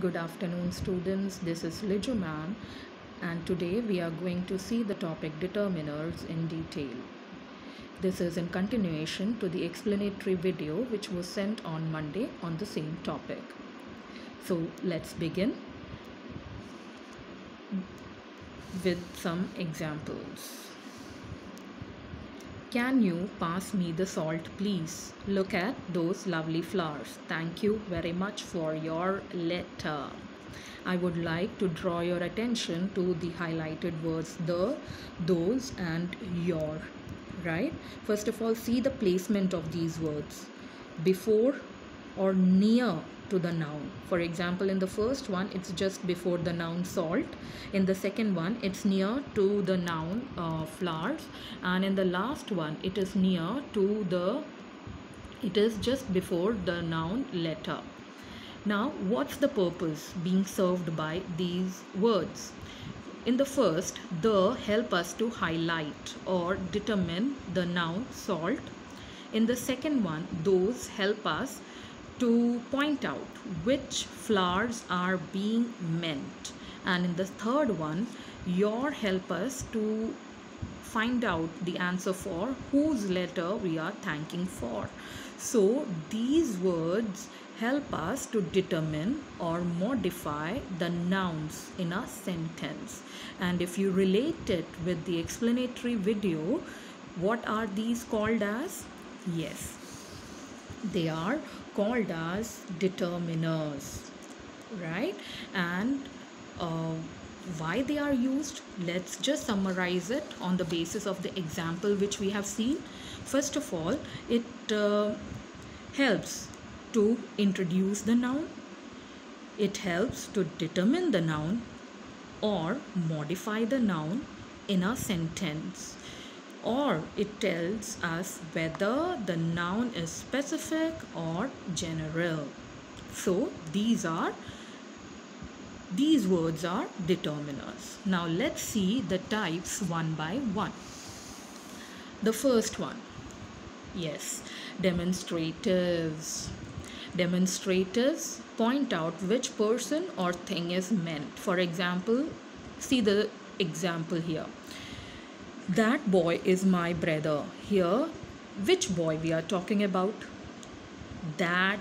Good afternoon, students. This is Liju ma'am, and today we are going to see the topic determiners in detail. This is in continuation to the explanatory video which was sent on Monday on the same topic. So let's begin with some examples. Can you pass me the salt, please? Look at those lovely flowers. Thank you very much for your letter. I would like to draw your attention to the highlighted words the, those, and your. Right? First of all, see the placement of these words before or near to the noun. For example, in the first one, it's just before the noun salt. In the second one, it's near to the noun flowers. And in the last one, it is just before the noun letter. Now, what's the purpose being served by these words? In the first, the help us to highlight or determine the noun salt. In the second one, those help us to point out which flowers are being meant. And in the third one, your help us to find out the answer for whose letter we are thanking for. So these words help us to determine or modify the nouns in a sentence. And if you relate it with the explanatory video, what are these called as? Yes, they are called as determiners, right? And why they are used, let's just summarize it on the basis of the example which we have seen. First of all, it helps to introduce the noun, it helps to determine the noun or modify the noun in a sentence, or it tells us whether the noun is specific or general. So these words are determiners. Now let's see the types one by one. The first one, yes, demonstratives. Demonstratives point out which person or thing is meant. For example, see the example here. That boy is my brother. Here, which boy we are talking about? That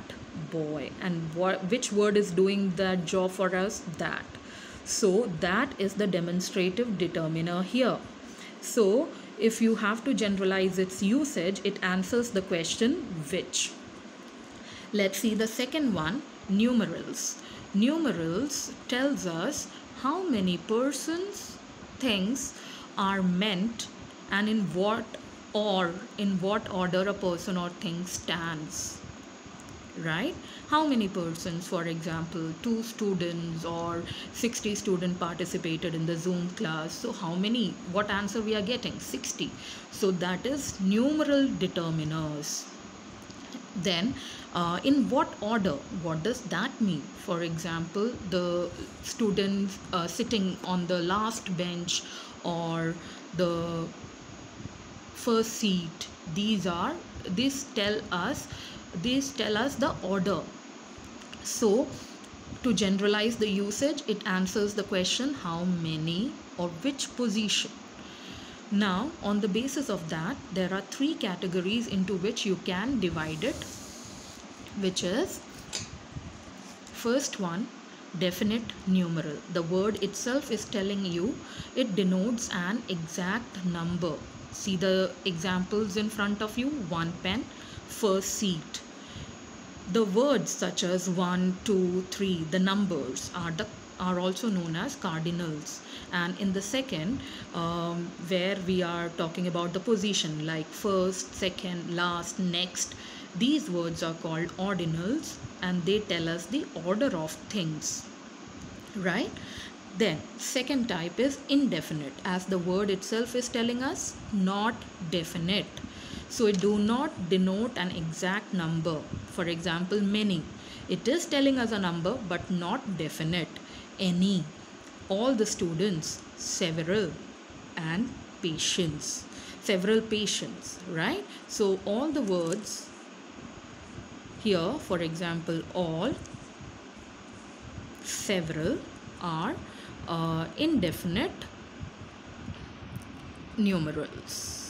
boy. And which word is doing that job for us? That. So that is the demonstrative determiner here. So if you have to generalize its usage, it answers the question which. Let's see the second one, numerals. Numerals tells us how many persons, things are meant and in what order a person or thing stands. Right? How many persons, for example, 2 students or 60 students participated in the Zoom class. So how many, what answer we are getting? 60. So that is numeral determiners. Then in what order, what does that mean? For example, the students sitting on the last bench or the first seat, these tell us the order. So to generalize the usage, it answers the question how many or which position. Now, on the basis of that, there are 3 categories into which you can divide it, which is first one, definite numeral. The word itself is telling you it denotes an exact number. See the examples in front of you, 1 pen, first seat. The words such as 1, 2, 3, the numbers are also known as cardinals. And in the second, where we are talking about the position like first, second, last, next, these words are called ordinals and they tell us the order of things, right? Then second type is indefinite, as the word itself is telling us, not definite. So it do not denote an exact number. For example, many, it is telling us a number but not definite. Any, all the students, several, and patients, several patients, right? So all the words here, for example, all, several are indefinite numerals.